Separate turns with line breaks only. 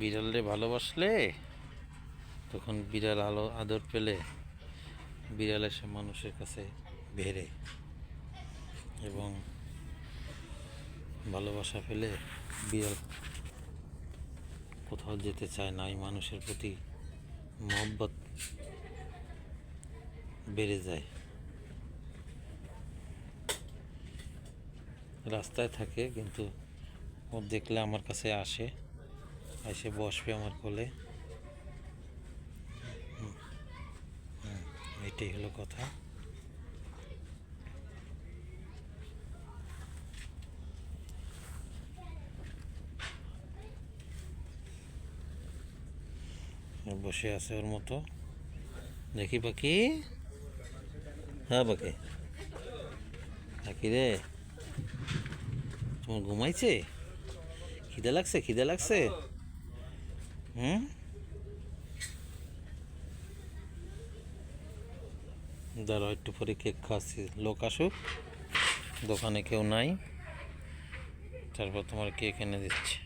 বিড়ালরে ভালোবাসলে তখন বিড়াল আদর পেলে বিড়াল এসে মানুষের কাছে বেড়ে এবং ভালোবাসা পেলে বিড়াল কোথাও যেতে চায় না। এই মানুষের প্রতি মহব্বত বেড়ে যায়। রাস্তায় থাকে কিন্তু ও দেখলে আমার কাছে আসে, এসে বসবে আমার কোলে। এটাই হলো কথা। বসে আছে ওর মতো। দেখি পাখি, হ্যাঁ পাখি, পাখি রে তোমার ঘুমাইছে? খিদে লাগছে? খিদে লাগছে? দাঁড়াও একটু পরে কেক খাচ্ছি, লোক আসুক, দোকানে কেউ নাই, তারপর তোমার কেক এনে দিচ্ছি।